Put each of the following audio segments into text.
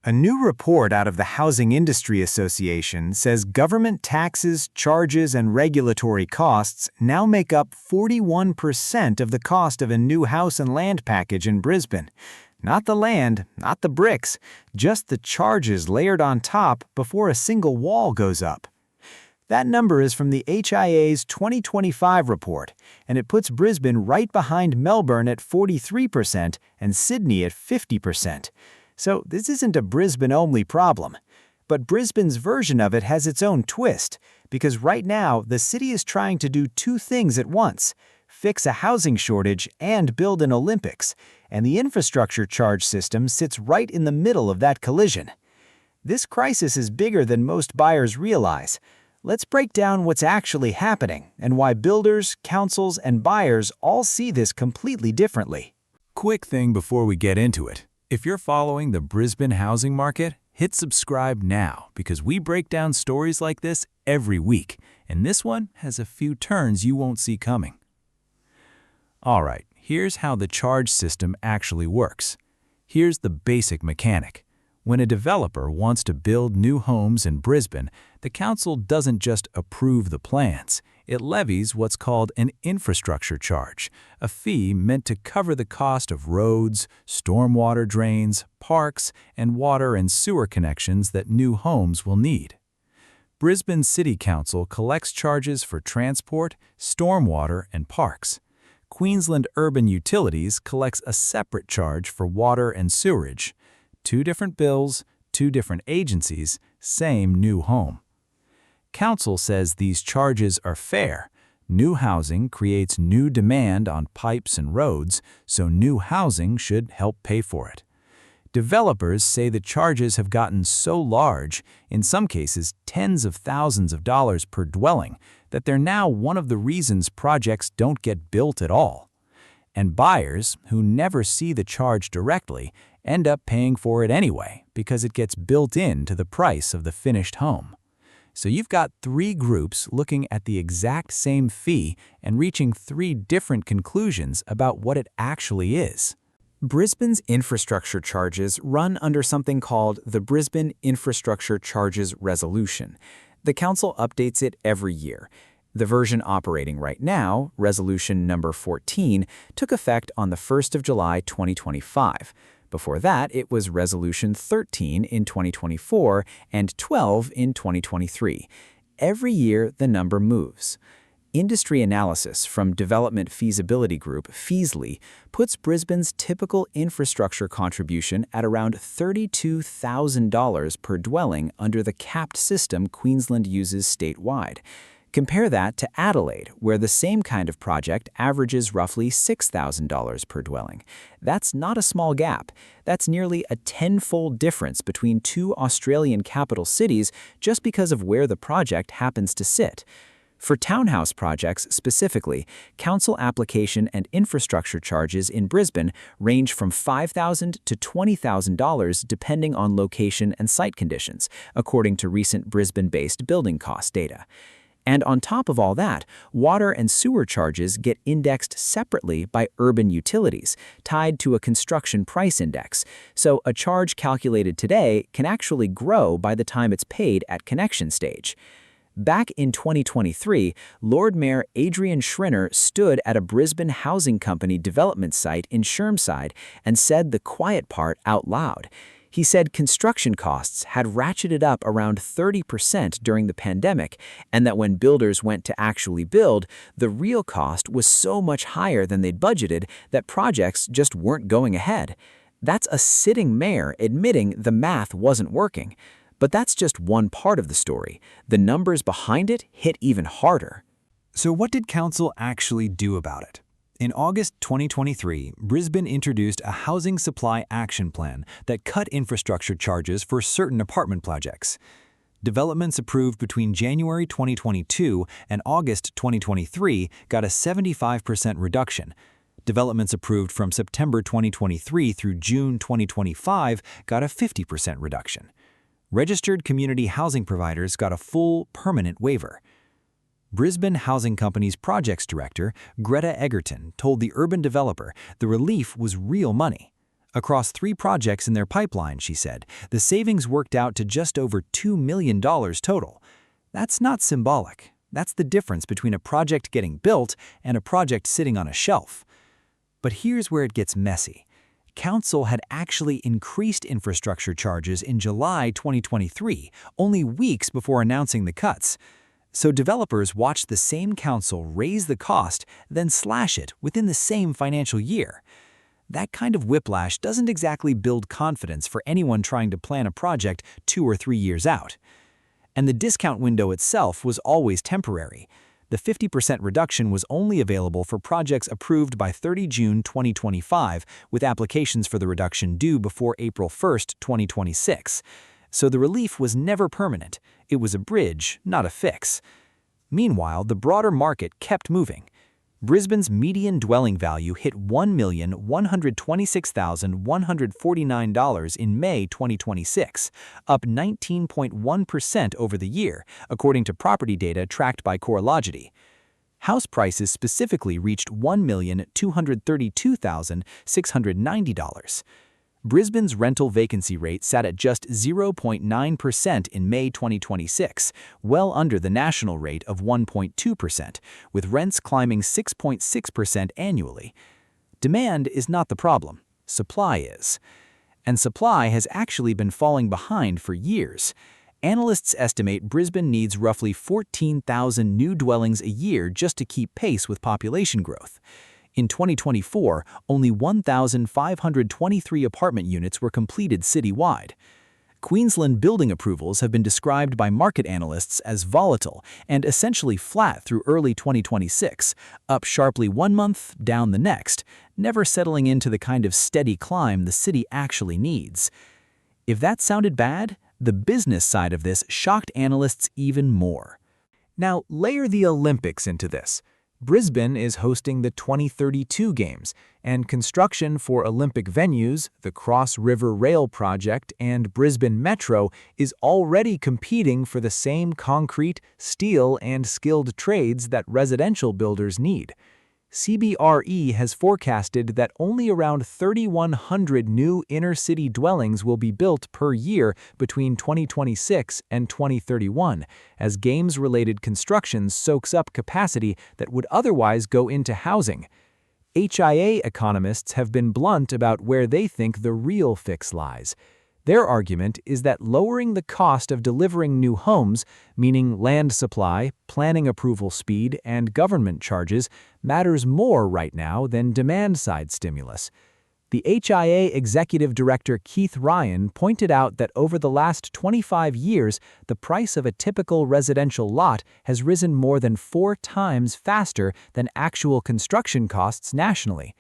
A new report out of the Housing Industry Association says government taxes, charges, and regulatory costs now make up 41% of the cost of a new house and land package in Brisbane. Not the land, not the bricks, just the charges layered on top before a single wall goes up. That number is from the HIA's 2025 report, and it puts Brisbane right behind Melbourne at 43% and Sydney at 50%. So this isn't a Brisbane-only problem. But Brisbane's version of it has its own twist, because right now the city is trying to do two things at once: fix a housing shortage and build an Olympics, and the infrastructure charge system sits right in the middle of that collision. This crisis is bigger than most buyers realize. Let's break down what's actually happening and why builders, councils, and buyers all see this completely differently. Quick thing before we get into it. If you're following the Brisbane housing market, hit subscribe now because we break down stories like this every week, and this one has a few turns you won't see coming. All right, here's how the charge system actually works. Here's the basic mechanic. When a developer wants to build new homes in Brisbane, the council doesn't just approve the plans. It levies what's called an infrastructure charge, a fee meant to cover the cost of roads, stormwater drains, parks, and water and sewer connections that new homes will need. Brisbane City Council collects charges for transport, stormwater, and parks. Queensland Urban Utilities collects a separate charge for water and sewerage. Two different bills, two different agencies, same new home. Council says these charges are fair. New housing creates new demand on pipes and roads, so new housing should help pay for it. Developers say the charges have gotten so large, in some cases tens of thousands of dollars per dwelling, that they're now one of the reasons projects don't get built at all. And buyers, who never see the charge directly, end up paying for it anyway because it gets built into the price of the finished home. So you've got three groups looking at the exact same fee and reaching three different conclusions about what it actually is. Brisbane's infrastructure charges run under something called the Brisbane Infrastructure Charges Resolution. The council updates it every year. The version operating right now, Resolution number 14, took effect on the 1st of July 2025. Before that, it was Resolution 13 in 2024 and 12 in 2023. Every year, the number moves. Industry analysis from Development Feasibility Group, Feasley, puts Brisbane's typical infrastructure contribution at around $32,000 per dwelling under the capped system Queensland uses statewide. Compare that to Adelaide, where the same kind of project averages roughly $6,000 per dwelling. That's not a small gap. That's nearly a tenfold difference between two Australian capital cities just because of where the project happens to sit. For townhouse projects specifically, council application and infrastructure charges in Brisbane range from $5,000 to $20,000 depending on location and site conditions, according to recent Brisbane-based building cost data. And on top of all that, water and sewer charges get indexed separately by urban utilities, tied to a construction price index. So a charge calculated today can actually grow by the time it's paid at connection stage. Back in 2023, Lord Mayor Adrian Schrinner stood at a Brisbane Housing Company development site in Chermside and said the quiet part out loud. He said construction costs had ratcheted up around 30% during the pandemic, and that when builders went to actually build, the real cost was so much higher than they'd budgeted that projects just weren't going ahead. That's a sitting mayor admitting the math wasn't working. But that's just one part of the story. The numbers behind it hit even harder. So what did council actually do about it? In August 2023, Brisbane introduced a housing supply action plan that cut infrastructure charges for certain apartment projects. Developments approved between January 2022 and August 2023 got a 75% reduction. Developments approved from September 2023 through June 2025 got a 50% reduction. Registered community housing providers got a full, permanent waiver. Brisbane Housing Company's projects director, Greta Egerton, told the urban developer the relief was real money. Across 3 projects in their pipeline, she said, the savings worked out to just over $2 million total. That's not symbolic. That's the difference between a project getting built and a project sitting on a shelf. But here's where it gets messy. Council had actually increased infrastructure charges in July 2023, only weeks before announcing the cuts. So developers watched the same council raise the cost, then slash it within the same financial year. That kind of whiplash doesn't exactly build confidence for anyone trying to plan a project 2 or 3 years out. And the discount window itself was always temporary. The 50% reduction was only available for projects approved by 30 June 2025, with applications for the reduction due before April 1, 2026. So the relief was never permanent. It was a bridge, not a fix. Meanwhile, the broader market kept moving. Brisbane's median dwelling value hit $1,126,149 in May 2026, up 19.1% over the year, according to property data tracked by CoreLogity. House prices specifically reached $1,232,690. Brisbane's rental vacancy rate sat at just 0.9% in May 2026, well under the national rate of 1.2%, with rents climbing 6.6% annually. Demand is not the problem, supply is. And supply has actually been falling behind for years. Analysts estimate Brisbane needs roughly 14,000 new dwellings a year just to keep pace with population growth. In 2024, only 1,523 apartment units were completed citywide. Queensland building approvals have been described by market analysts as volatile and essentially flat through early 2026, up sharply one month, down the next, never settling into the kind of steady climb the city actually needs. If that sounded bad, the business side of this shocked analysts even more. Now, layer the Olympics into this. Brisbane is hosting the 2032 Games, and construction for Olympic venues, the Cross River Rail Project, and Brisbane Metro is already competing for the same concrete, steel, and skilled trades that residential builders need. CBRE has forecasted that only around 3,100 new inner-city dwellings will be built per year between 2026 and 2031, as games-related construction soaks up capacity that would otherwise go into housing. HIA economists have been blunt about where they think the real fix lies. Their argument is that lowering the cost of delivering new homes, meaning land supply, planning approval speed, and government charges, matters more right now than demand-side stimulus. The HIA Executive Director Keith Ryan pointed out that over the last 25 years, the price of a typical residential lot has risen more than 4 times faster than actual construction costs nationally.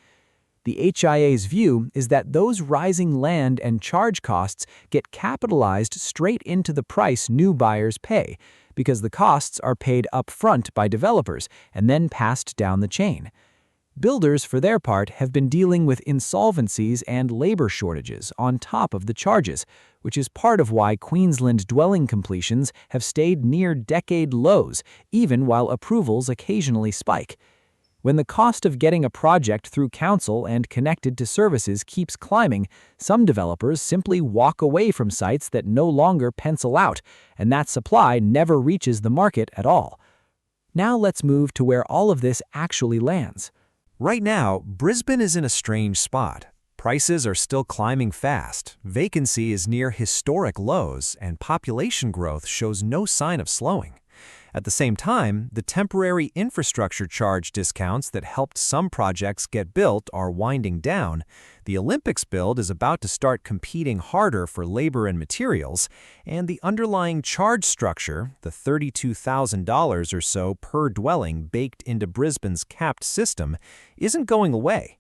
The HIA's view is that those rising land and charge costs get capitalized straight into the price new buyers pay, because the costs are paid up front by developers and then passed down the chain. Builders, for their part, have been dealing with insolvencies and labor shortages on top of the charges, which is part of why Queensland dwelling completions have stayed near decade lows, even while approvals occasionally spike. When the cost of getting a project through council and connected to services keeps climbing, some developers simply walk away from sites that no longer pencil out, and that supply never reaches the market at all. Now let's move to where all of this actually lands. Right now, Brisbane is in a strange spot. Prices are still climbing fast, vacancy is near historic lows, and population growth shows no sign of slowing. At the same time, the temporary infrastructure charge discounts that helped some projects get built are winding down, the Olympics build is about to start competing harder for labor and materials, and the underlying charge structure, the $32,000 or so per dwelling baked into Brisbane's capped system, isn't going away.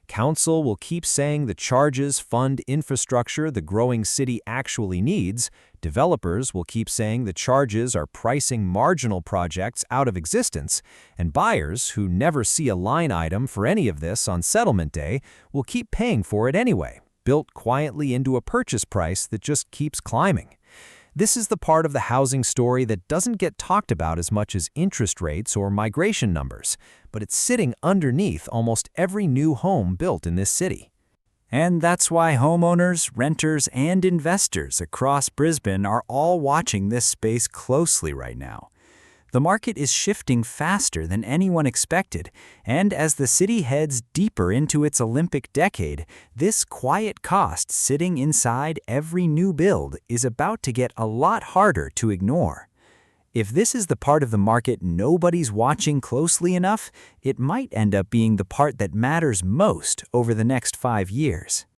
Council will keep saying the charges fund infrastructure the growing city actually needs. Developers will keep saying the charges are pricing marginal projects out of existence. And buyers, who never see a line item for any of this on settlement day, will keep paying for it anyway, built quietly into a purchase price that just keeps climbing. This is the part of the housing story that doesn't get talked about as much as interest rates or migration numbers, but it's sitting underneath almost every new home built in this city. And that's why homeowners, renters, and investors across Brisbane are all watching this space closely right now. The market is shifting faster than anyone expected, and as the city heads deeper into its Olympic decade, this quiet cost sitting inside every new build is about to get a lot harder to ignore. If this is the part of the market nobody's watching closely enough, it might end up being the part that matters most over the next 5 years.